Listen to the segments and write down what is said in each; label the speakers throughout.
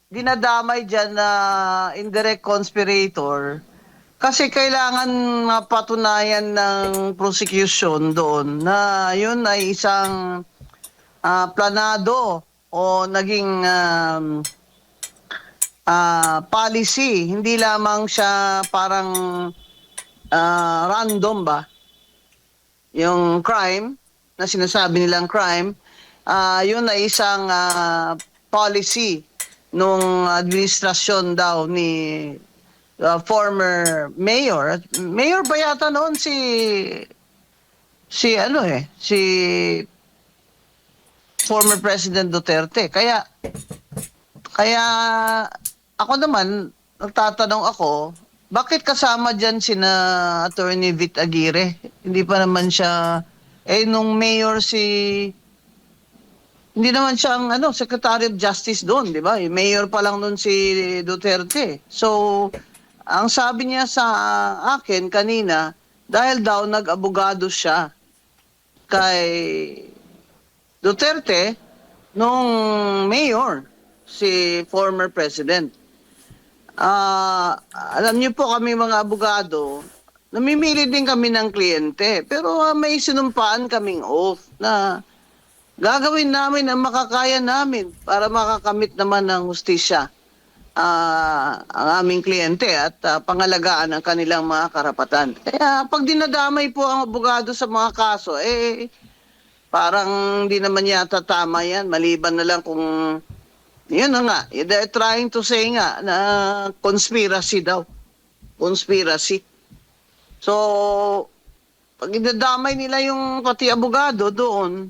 Speaker 1: dinadamay dyan na indirect conspirator kasi kailangan mapatunayan ng prosecution doon na yun ay isang planado o naging policy. Hindi lamang siya parang random ba? Yung crime na sinasabi nilang crime, yun ay isang policy nung administrasyon daw ni former mayor. Mayor ba yata noon si former President Duterte. Kaya ako naman nagtatanong ako, bakit kasama diyan sina Attorney Vic Aguirre? Hindi pa naman siya nung mayor hindi naman siya ang Secretary of Justice doon, di ba? Mayor pa lang doon si Duterte. So, ang sabi niya sa akin kanina, dahil daw nag-abogado siya kay Duterte nung mayor, si former president. Alam niyo po kami mga abogado, namimili din kami ng kliyente, pero may sinumpaan kaming oath na gagawin namin ang makakaya namin para makakamit naman ng hustisya ang aming kliyente at pangalagaan ang kanilang mga karapatan. Kaya pag dinadamay po ang abogado sa mga kaso, parang hindi naman yata tama yan. Maliban na lang kung, yun na nga, they're trying to say nga na conspiracy daw. Conspiracy. So, pag dinadamay nila yung pati abogado doon,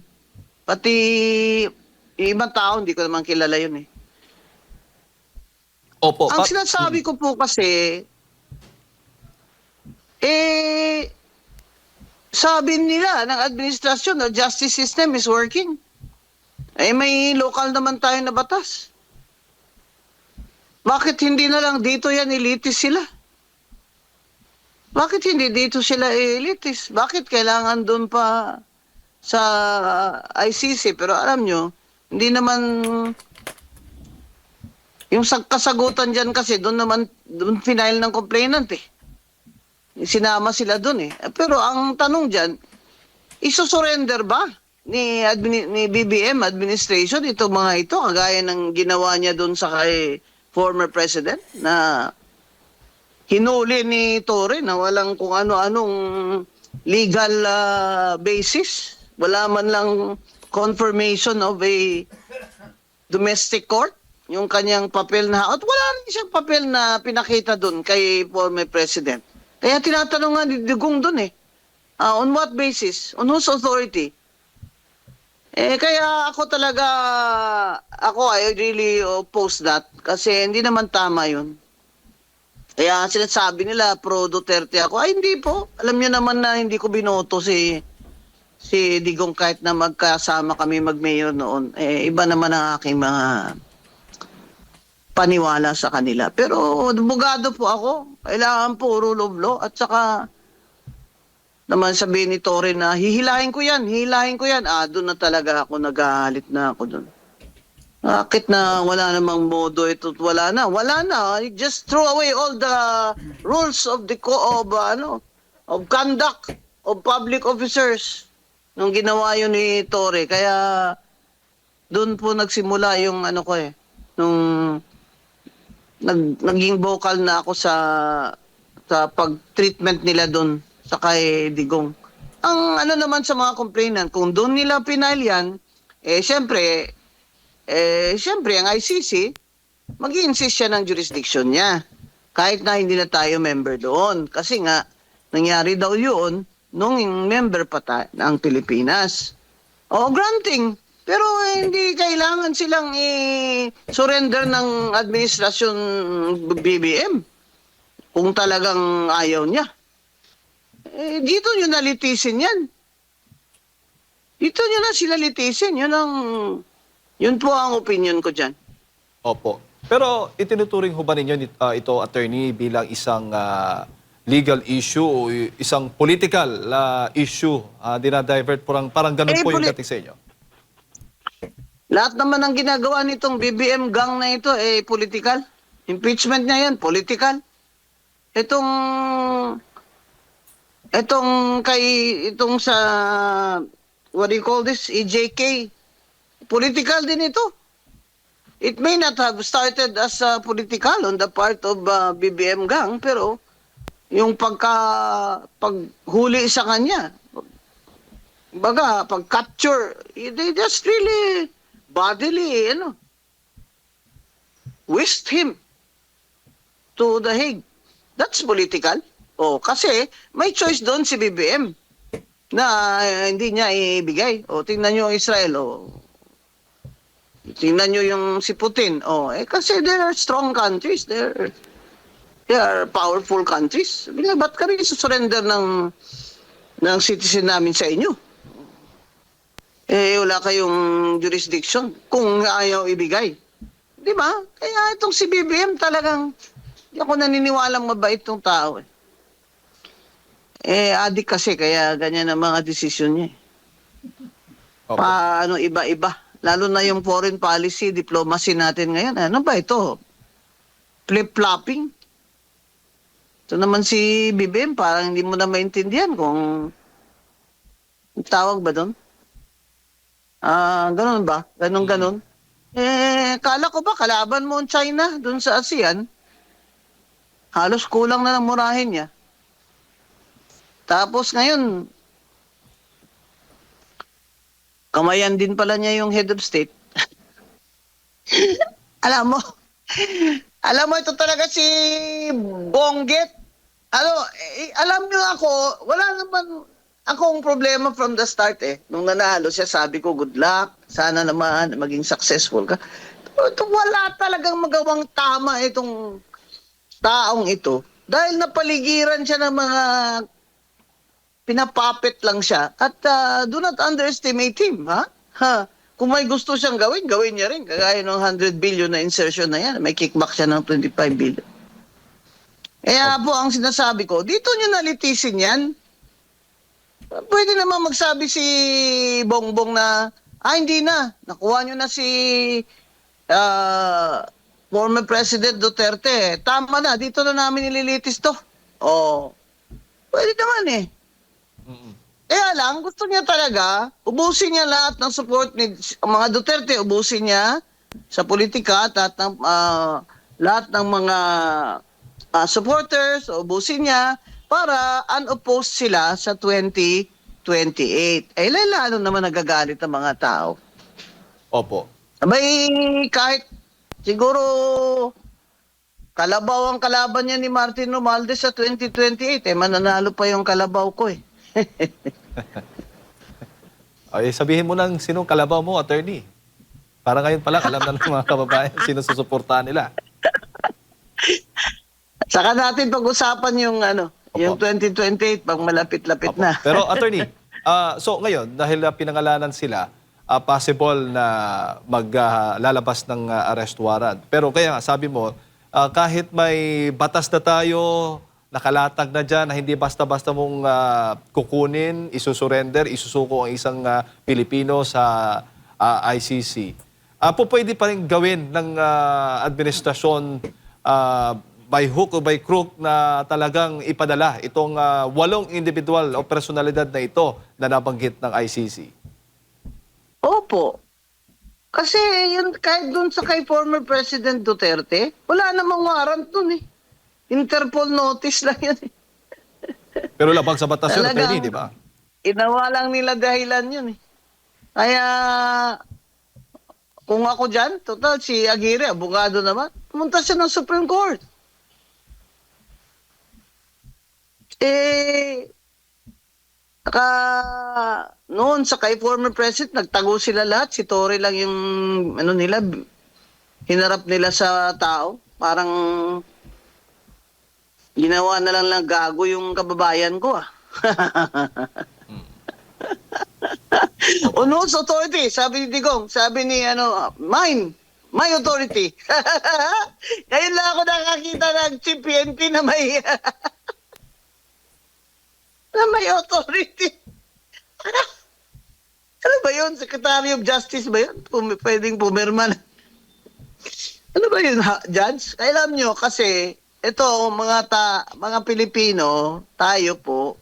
Speaker 1: pati ibang tao, hindi ko naman kilala yun eh.
Speaker 2: Opo.
Speaker 1: Ang sinasabi ko po kasi, sabi nila ng administrasyon na justice system is working. May local naman tayo na batas. Bakit hindi na lang dito yan elitis sila? Bakit hindi dito sila elitis? Bakit kailangan doon pa sa ICC? Pero alam nyo, hindi naman yung kasagutan dyan kasi doon final ng complainant eh. Sinama sila doon eh. Pero ang tanong dyan, isusurrender ba ni BBM administration itong mga ito kagaya ng ginawa niya doon sa kay former president na hinuli ni Torre na walang kung ano-anong legal basis. Wala man lang confirmation of a domestic court, yung kanyang papel na, at wala rin siyang papel na pinakita doon kay former president. Kaya tinatanong nga ni Digong doon eh, on what basis? On whose authority? Kaya ako talaga, I really oppose that kasi hindi naman tama yun. Kaya sinasabi nila, pro Duterte ako. Ay, hindi po. Alam niyo naman na hindi ko binoto si Digong kahit na magkasama kami mag-mayor noon. Iba naman ang aking mga paniwala sa kanila. Pero abogado po ako. Kailangan po rule of law. At saka naman sabihin ni Torre na hihilahin ko yan. Doon na talaga ako nagalit na ako doon. Bakit na wala namang modo ito? Wala na. Just throw away all the rules of of conduct of public officers nung ginawa yun ni Torre. Kaya doon po nagsimula yung nung naging vocal na ako sa pag-treatment nila doon sa kay Digong. Ang naman sa mga complainant, kung doon nila pinail yan, siyempre ang ICC, mag-i-insist siya ng jurisdiction niya. Kahit na hindi na tayo member doon. Kasi nga, nangyari daw yun nung member pa ng Pilipinas. Granting. Pero hindi kailangan silang i-surrender ng administrasyon BBM kung talagang ayaw niya. Dito nyo nalitisin yan. Dito nyo na sila litisin. Yun po ang opinion ko dyan.
Speaker 2: Opo. Pero itinuturing ho ba ninyo ito, attorney, bilang isang legal issue o isang political issue? Dinadivert parang ganun po yung dating sa inyo?
Speaker 1: Lahat naman ng ginagawa nitong BBM gang na ito, political. Impeachment niya yan, political. Itong, itong sa, what do you call this, EJK, political din ito. It may not have started as political on the part of BBM gang, pero yung paghuli sa kanya, baga, pag-capture, they just really bodily, whisked him to the Hague. That's political. Oh, kasi may choice doon si BBM na hindi niya ibigay. O, tingnan niyo ang Israel. O, tingnan niyo yung si Putin. O, kasi they are strong countries. They are powerful countries. Sabi nga, ba't kami susurrender ng citizen namin sa inyo? Wala kayong jurisdiction kung ayaw ibigay. Di ba? Kaya itong si BBM talagang, hindi ako naniniwalang mabait itong tao. Adik kasi, kaya ganyan ang mga desisyon niya.
Speaker 2: Opo.
Speaker 1: Paano iba-iba. Lalo na yung foreign policy, diplomacy natin ngayon. Ano ba ito? Flip-flopping. Ito naman si BBM, parang hindi mo na maintindihan kung tawag ba doon? Ganun ba? Ganun. Kala ko ba kalaban mo ang China doon sa ASEAN? Halos kulang na ng murahin niya. Tapos ngayon, kamayan din pala niya yung head of state. Alam mo, ito talaga si Bonggit. Alam niyo ako, wala naman akong problema from the start Nung nanalo siya, sabi ko, good luck. Sana naman maging successful ka. Wala talagang magawang tama itong taong ito. Dahil napaligiran siya ng mga pinapapit lang siya. At do not underestimate him, ha? Kung may gusto siyang gawin niya rin. Kagaya ng 100 billion na insertion na yan. May kickback siya ng 25 billion. Kaya po ang sinasabi ko, dito niyo nalitisin yan. Pwede naman magsabi si Bongbong na, hindi na. Nakuha niyo na si former President Duterte. Tama na, dito na namin nililitis to. Pwede naman Kaya lang, gusto niya talaga, ubusin niya lahat ng support ni mga Duterte, ubusin niya sa politika at lahat ng mga supporters, ubusin niya para unopposed sila sa 2028. Lalo naman nagagalit ang mga tao.
Speaker 2: Opo.
Speaker 1: Abay, kahit siguro kalabaw ang kalaban niya ni Martin Romualdez sa 2028, mananalo pa yung kalabaw ko
Speaker 2: Sabihin mo lang sinong kalabaw mo, attorney. Para ngayon pa lang, alam na ng mga kababayan sino susuportahan nila.
Speaker 1: Saka natin pag-usapan yung yung 2028 pag malapit-lapit
Speaker 2: Opo.
Speaker 1: na.
Speaker 2: Pero attorney, so ngayon, dahil pinangalanan sila, possible na maglalabas ng arrest warrant. Pero kaya nga, sabi mo, kahit may batas na tayo, nakalatag na dyan, na hindi basta-basta mong kukunin, isusurrender, isusuko ang isang Pilipino sa ICC. Pwede pa rin gawin ng administrasyon by hook or by crook na talagang ipadala itong 8 individual o personalidad na ito na nabanggit ng ICC?
Speaker 1: Opo. Kasi yun, kahit dun sa kay former President Duterte, wala namang warrant dun Interpol notice lang yun
Speaker 2: Pero labag sa batas yun,
Speaker 1: Talagang
Speaker 2: attorney, di ba?
Speaker 1: Inawa lang nila dahilan yun Kaya, kung ako dyan, total, si Aguirre, abogado naman, pumunta siya ng Supreme Court. Noon sa kay former president, nagtago sila lahat. Si Torre lang yung, hinarap nila sa tao. Parang, ginawa na lang gago yung kababayan ko Unos authority, sabi ni Digong, sabi ni my authority. Ngayon lang ako nakakita ng chief PNP na may na may authority. Ano ba yun? Secretary of Justice ba yun? Pwedeng pumirma na. Ano ba yun, Judge? Alam nyo, kasi ito, mga Pilipino, tayo po,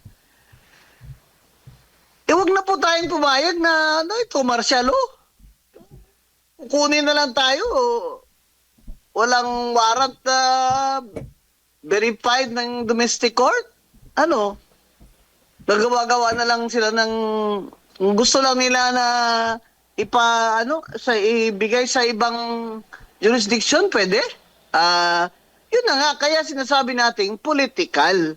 Speaker 1: wag na po tayong pumayag na, ito, martial law. Kukunin na lang tayo. Walang warrant na verified ng domestic court. Ano? Nagawa-gawa na lang sila ng kung gusto lang nila na ibigay sa ibang jurisdiction, pwede. Yun na nga, kaya sinasabi nating political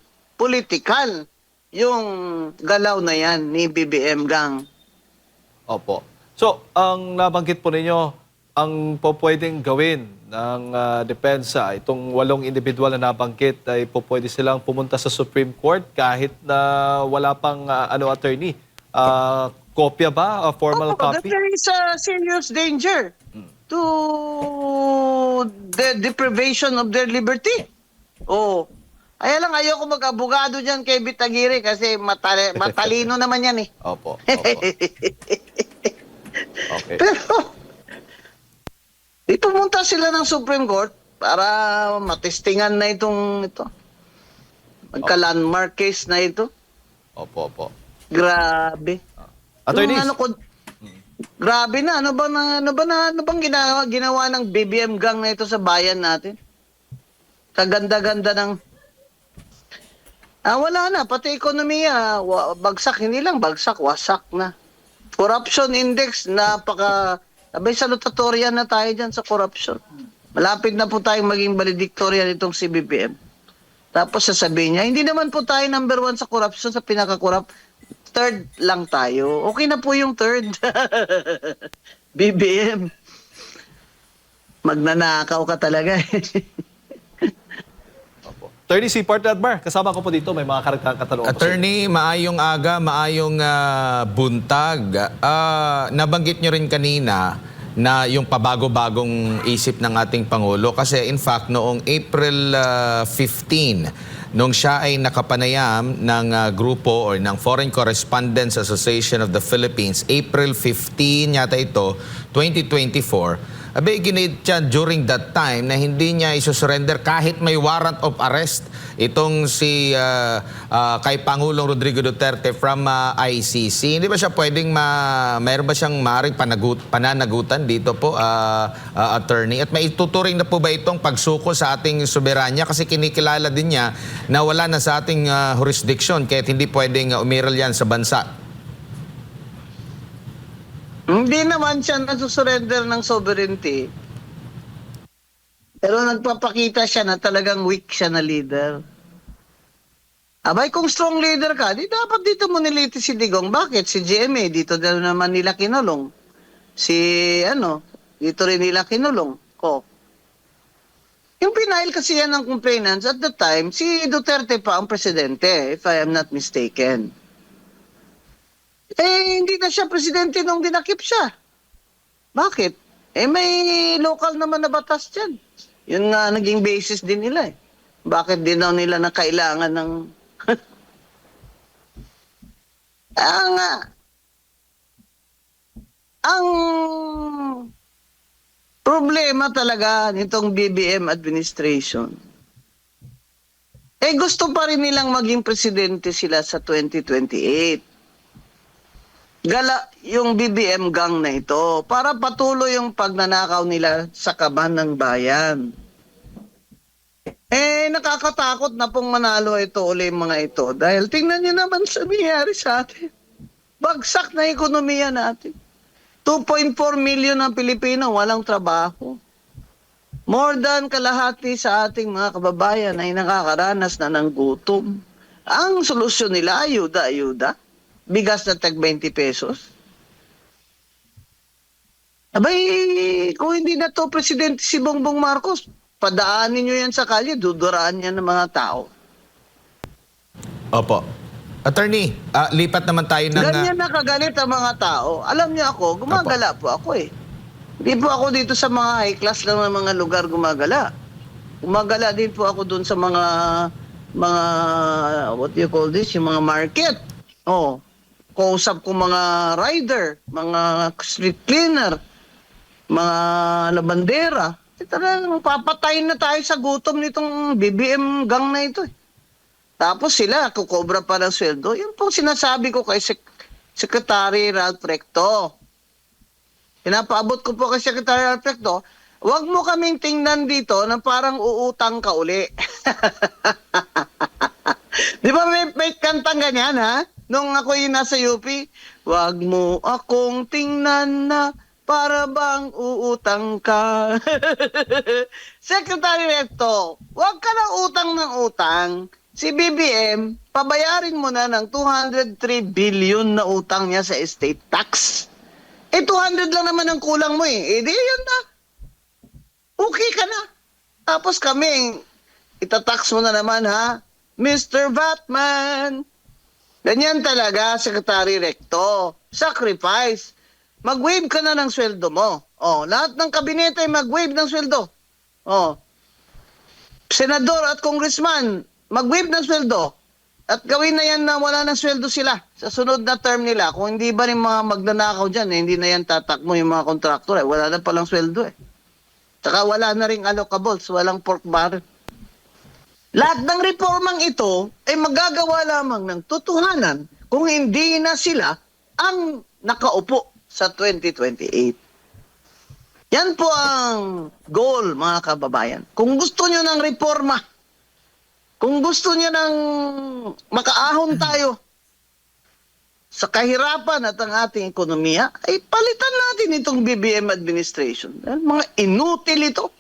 Speaker 1: yung galaw na yan ni BBM Gang.
Speaker 2: Opo. So, ang nabanggit po ninyo, ang pwedeng gawin ng depensa, itong 8 individual na nabanggit ay pwede silang pumunta sa Supreme Court kahit na wala pang attorney. Kopya ba? A formal copy?
Speaker 1: There is a serious danger to the deprivation of their liberty. Oh. Kaya lang ayoko mag-abogado dyan kay Bitagiri kasi matalino naman yan eh.
Speaker 2: Opo. Okay.
Speaker 1: Pero, pumunta sila ng Supreme Court para matestingan na ito. Magka-landmark case na ito.
Speaker 2: Opo.
Speaker 1: Grabe.
Speaker 2: Attorneys.
Speaker 1: Grabe na. Ano bang ginawa ng BBM Gang na ito sa bayan natin? Kaganda-ganda ng... wala na. Pati ekonomiya, bagsak. Hindi lang bagsak, wasak na. Corruption index, abay salutatorian na tayo dyan sa corruption. Malapit na po tayong maging valedictorian itong si BBM. Tapos sasabihin niya, hindi naman po tayo number 1 sa corruption, sa pinaka-corrupt. Third lang tayo. Okay na po yung third. BBM. Magnanakaw ka talaga eh.
Speaker 2: Attorney si Partner Admar, kasama ko po dito, may mga karagdagang katanungan.
Speaker 3: Attorney, maayong aga, maayong buntag. Nabanggit nyo rin kanina na yung pabago-bagong isip ng ating Pangulo kasi in fact noong April 15, nung siya ay nakapanayam ng grupo or ng Foreign Correspondents Association of the Philippines, April 15 yata ito, 2024, abay, ginit siya during that time na hindi niya isusurrender kahit may warrant of arrest itong si kay Pangulong Rodrigo Duterte from ICC. Hindi ba siya pwedeng mayroon ba siyang maaaring pananagutan dito po, attorney? At may tuturing na po ba itong pagsuko sa ating soberanya? Kasi kinikilala din niya na wala na sa ating jurisdiction kahit hindi pwedeng umiral yan sa bansa.
Speaker 1: Hindi naman siya nasusurrender ng sovereignty. Pero nagpapakita siya na talagang weak siya na leader. Abay, kung strong leader ka, di dapat dito mo niliti si Digong. Bakit? Si GMA, dito na naman nila kinulong. Dito rin nila kinulong. Yung pinail kasi yan ng complainants at the time, si Duterte pa ang presidente, if I am not mistaken. Hindi na siya presidente nung dinakip siya. Bakit? May local naman na batas dyan. Yun nga naging basis din nila eh. Bakit din daw nila na kailangan ng... ang problema talaga nitong BBM administration, gusto pa rin nilang maging presidente sila sa 2028. Gala yung BBM Gang na ito para patuloy yung pagnanakaw nila sa kaban ng bayan. Nakakatakot na pong manalo ito uli mga ito dahil tingnan nyo naman sa nangyayari sa atin. Bagsak na ekonomiya natin. 2.4 million ang Pilipino walang trabaho. More than kalahati sa ating mga kababayan ay nakakaranas na ng gutom. Ang solusyon nila, ayuda. Bigas na tag 20 pesos. Abay, kung hindi na to presidente si Bongbong Marcos, padaanin nyo yan sa kalye, duduraan yan ng mga tao.
Speaker 3: Opo. Attorney, lipat naman tayo ng...
Speaker 1: Ganyan na kagalit ang mga tao. Alam niyo ako, gumagala po ako eh. Hindi po ako dito sa mga high class lang ng mga lugar gumagala. Gumagala din po ako dun sa mga what do you call this? Yung mga market. kausap ko mga rider, mga street cleaner, mga labandera. Talagang papatayin na tayo sa gutom nitong BBM gang na ito. Tapos sila, kukobra pa ng sweldo. Yun po sinasabi ko kay Secretary Ralph Recto. Pinapaabot ko po kay Secretary Ralph Recto, huwag mo kaming tingnan dito na parang uutang ka uli. Di ba may kantang ganyan, ha? Nung ako yung nasa UP, huwag mo akong tingnan na para bang uutang ka. Secretary Recto, huwag ka na utang ng utang. Si BBM, pabayarin mo na ng 203 billion na utang niya sa estate tax. 200 lang naman ang kulang mo eh. Di yun na. Okay ka na. Tapos kami, itatax mo na naman ha. Mr. Batman. Ganyan talaga, Secretary Recto. Sacrifice. Mag-waive ka na ng sweldo mo. Lahat ng kabinete mag-waive ng sweldo. Senador at congressman, mag-waive ng sweldo. At gawin na yan na wala ng sweldo sila sa sunod na term nila. Kung hindi ba rin mga magnanakaw dyan, hindi na yan tatakmo yung mga kontraktor. Wala na palang sweldo eh. Saka wala na rin allocables, walang pork barrel. Lahat ng reformang ito ay magagawa lamang ng totohanan kung hindi na sila ang nakaupo sa 2028. Yan po ang goal, mga kababayan. Kung gusto nyo ng reforma, kung gusto niya ng makaahon tayo sa kahirapan at ang ating ekonomiya, ay palitan natin itong BBM administration. Mga inutil ito.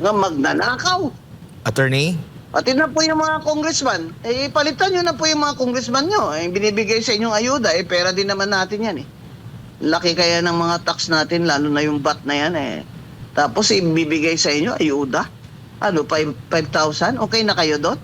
Speaker 1: Mga magnanakaw.
Speaker 3: Attorney?
Speaker 1: Pati na po yung mga congressman. Palitan nyo na po yung mga congressman nyo. Binibigay sa inyong ayuda. Pera din naman natin yan Laki kaya ng mga tax natin, lalo na yung VAT na yan Tapos ibibigay sa inyo ayuda. 5,000? Okay na kayo doon?